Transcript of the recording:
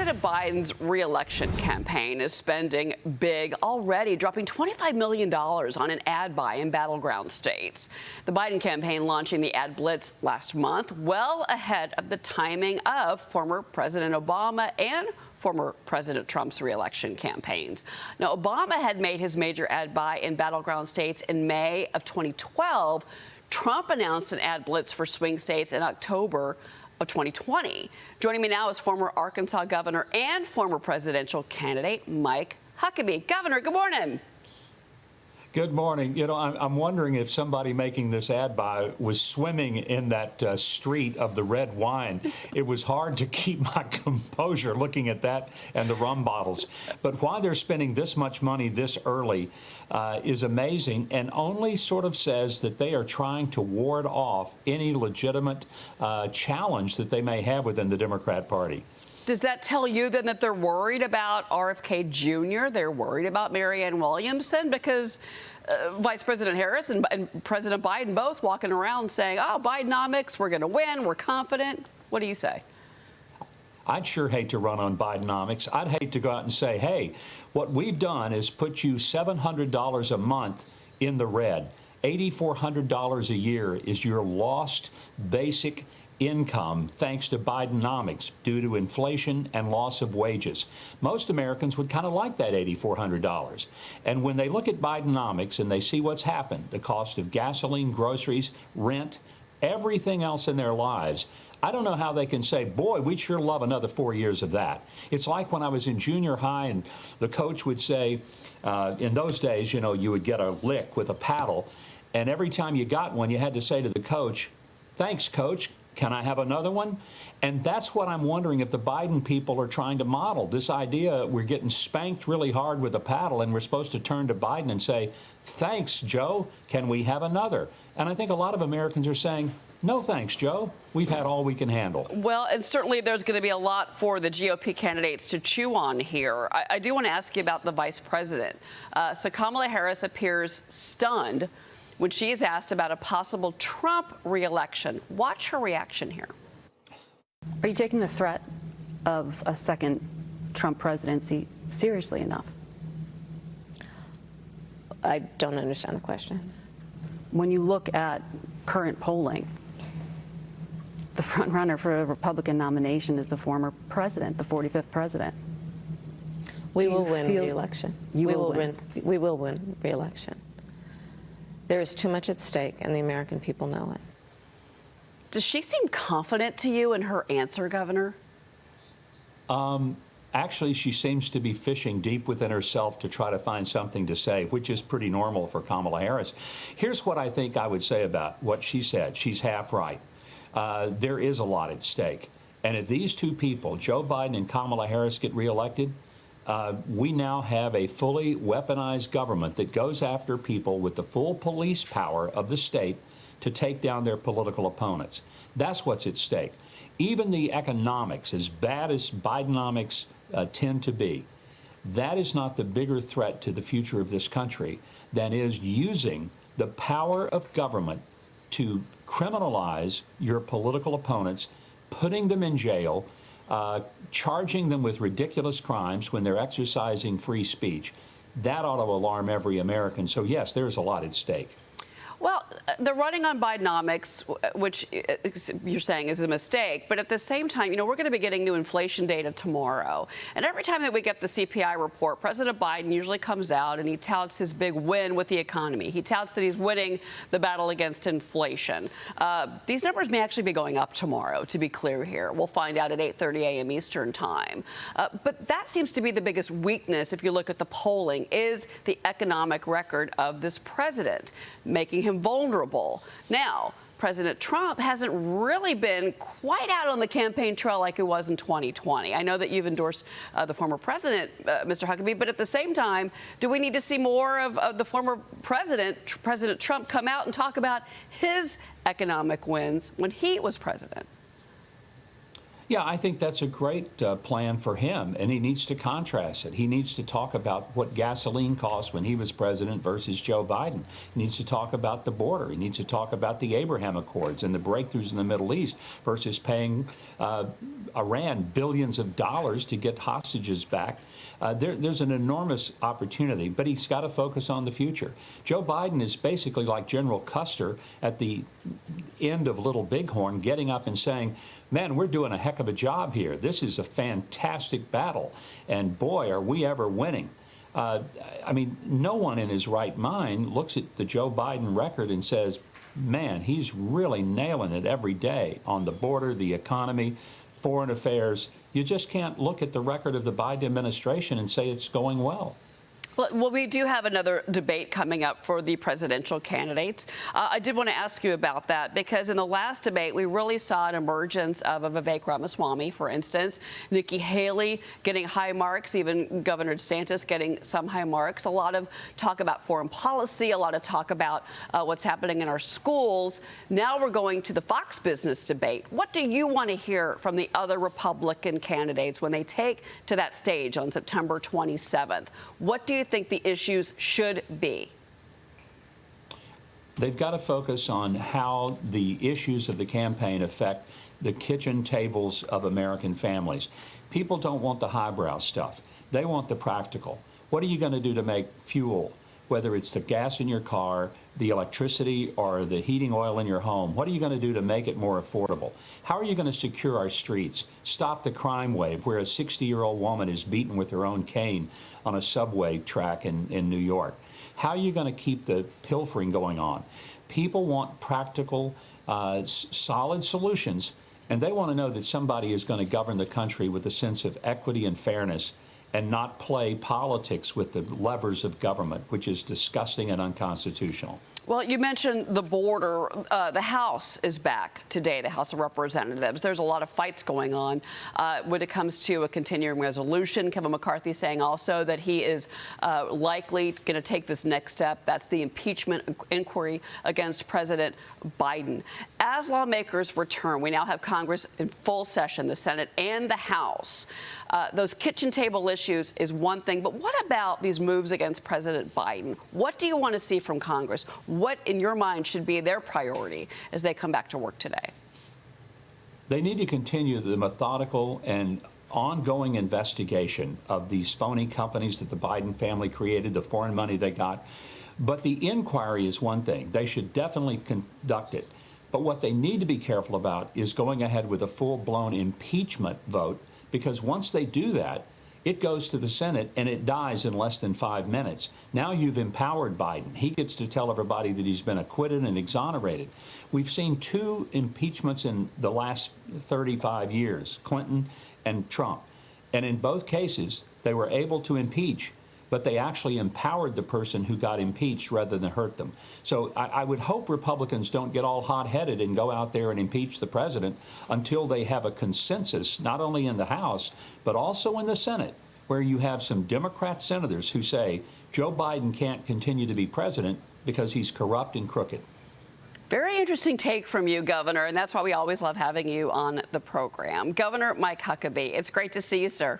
President Biden's reelection campaign is spending big already, dropping $25 million on an ad buy in battleground states. The Biden campaign launching the ad blitz last month, well ahead of the timing of former President Obama and former President Trump's reelection campaigns. Now, Obama had made his major ad buy in battleground states in May of 2012. Trump announced an ad blitz for swing states in October of 2020. Joining me now is former Arkansas governor and former presidential candidate Mike Huckabee. Governor, good morning. Good morning. You know, I'm wondering if somebody making this ad buy was swimming in that street of the red wine. It was hard to keep my composure looking at that and the rum bottles. But why they're spending this much money this early is amazing, and only sort of says that they are trying to ward off any legitimate challenge that they may have within the Democrat Party. Does that tell you then that they're worried about RFK Jr.? They're worried about Marianne Williamson? Because Vice President Harris and President Biden both walking around saying, oh, Bidenomics, we're going to win, we're confident. What do you say? I'd sure hate to run on Bidenomics. I'd hate to go out and say, hey, what we've done is put you $700 a month in the red. $8,400 a year is your lost basic income thanks to Bidenomics due to inflation and loss of wages. Most Americans would kind of like that $8,400. And when they look at Bidenomics and they see what's happened, the cost of gasoline, groceries, rent, everything else in their lives, I don't know how they can say, boy, we'd sure love another 4 years of that. It's like when I was in junior high and the coach would say, in those days, you know, you would get a lick with a paddle. And every time you got one, you had to say to the coach, thanks, coach. Can I have another one? And that's what I'm wondering if the Biden people are trying to model. This idea we're getting spanked really hard with a paddle and we're supposed to turn to Biden and say, thanks, Joe. Can we have another? And I think a lot of Americans are saying, no, thanks, Joe. We've had all we can handle. Well, and certainly there's going to be a lot for the GOP candidates to chew on here. I do want to ask you about the vice president. So Kamala Harris appears stunned when she is asked about a possible Trump reelection. Watch her reaction here. Are you taking the threat of a second Trump presidency seriously enough? I don't understand the question. When you look at current polling, the front runner for a Republican nomination is the former president, the 45th president. We will win re-election. We will win re-election. There is too much at stake, and the American people know it. Does she seem confident to you in her answer, Governor? Actually, she seems to be fishing deep within herself to try to find something to say, which is pretty normal for Kamala Harris. Here's what I think I would say about what she said. She's half right. There is a lot at stake. And if these two people, Joe Biden and Kamala Harris, get reelected, we now have a fully weaponized government that goes after people with the full police power of the state to take down their political opponents. That's what's at stake. Even the economics, as bad as Bidenomics tend to be, that is not the bigger threat to the future of this country than is using the power of government to criminalize your political opponents, putting them in jail, charging them with ridiculous crimes when they're exercising free speech. That ought to alarm every American. So, yes, there's a lot at stake. Well, they're running on Bidenomics, which you're saying is a mistake. But at the same time, you know, we're going to be getting new inflation data tomorrow. And every time that we get the CPI report, President Biden usually comes out and he touts his big win with the economy. He touts that he's winning the battle against inflation. These numbers may actually be going up tomorrow, to be clear here. We'll find out at 8:30 a.m. Eastern time. But that seems to be the biggest weakness, if you look at the polling, is the economic record of this president, making him vulnerable. Now, President Trump hasn't really been quite out on the campaign trail like he was in 2020. I know that you've endorsed the former president, Mr. Huckabee, but at the same time, do we need to see more of the former president, President Trump, come out and talk about his economic wins when he was president? Yeah, I think that's a great plan for him, and he needs to contrast it. He needs to talk about what gasoline cost when he was president versus Joe Biden. He needs to talk about the border. He needs to talk about the Abraham Accords and the breakthroughs in the Middle East versus paying Iran billions of dollars to get hostages back. There's an enormous opportunity, but he's got to focus on the future. Joe Biden is basically like General Custer at the end of Little Bighorn, getting up and saying, man, we're doing a heck of a job here. This is a fantastic battle, and boy, are we ever winning. I mean, no one in his right mind looks at the Joe Biden record and says, man, he's really nailing it every day on the border, the economy, foreign affairs. You just can't look at the record of the Biden administration and say it's going well. Well, we do have another debate coming up for the presidential candidates. I did want to ask you about that because in the last debate, we really saw an emergence of a Vivek Ramaswamy, for instance, Nikki Haley getting high marks, even Governor DeSantis getting some high marks. A lot of talk about foreign policy, a lot of talk about what's happening in our schools. Now we're going to the Fox Business debate. What do you want to hear from the other Republican candidates when they take to that stage on September 27th? What do you think the issues should be? They've got to focus on how the issues of the campaign affect the kitchen tables of American families. People don't want the highbrow stuff. They want the practical. What are you going to do to make fuel, whether it's the gas in your car, the electricity, or the heating oil in your home? What are you going to do to make it more affordable? How are you going to secure our streets, stop the crime wave where a 60-year-old woman is beaten with her own cane on a subway track in New York? How are you going to keep the pilfering going on? People want practical, solid solutions, and they want to know that somebody is going to govern the country with a sense of equity and fairness and not play politics with the levers of government, which is disgusting and unconstitutional. Well, you mentioned the border. The House is back today, the House of Representatives. There's a lot of fights going on when it comes to a continuing resolution. Kevin McCarthy saying also that he is likely going to take this next step. That's the impeachment inquiry against President Biden. As lawmakers return, we now have Congress in full session, the Senate and the House. Those kitchen table issues is one thing, but what about these moves against President Biden? What do you want to see from Congress? What, in your mind, should be their priority as they come back to work today? They need to continue the methodical and ongoing investigation of these phony companies that the Biden family created, the foreign money they got. But the inquiry is one thing. They should definitely conduct it. But what they need to be careful about is going ahead with a full-blown impeachment vote, because once they do that, it goes to the Senate and it dies in less than 5 minutes. Now you've empowered Biden. He gets to tell everybody that he's been acquitted and exonerated. We've seen 2 impeachments in the last 35 years, Clinton and Trump. And in both cases, they were able to impeach, but they actually empowered the person who got impeached rather than hurt them. So I would hope Republicans don't get all hot-headed and go out there and impeach the president until they have a consensus, not only in the House, but also in the Senate, where you have some Democrat senators who say Joe Biden can't continue to be president because he's corrupt and crooked. Very interesting take from you, Governor, and that's why we always love having you on the program. Governor Mike Huckabee, it's great to see you, sir.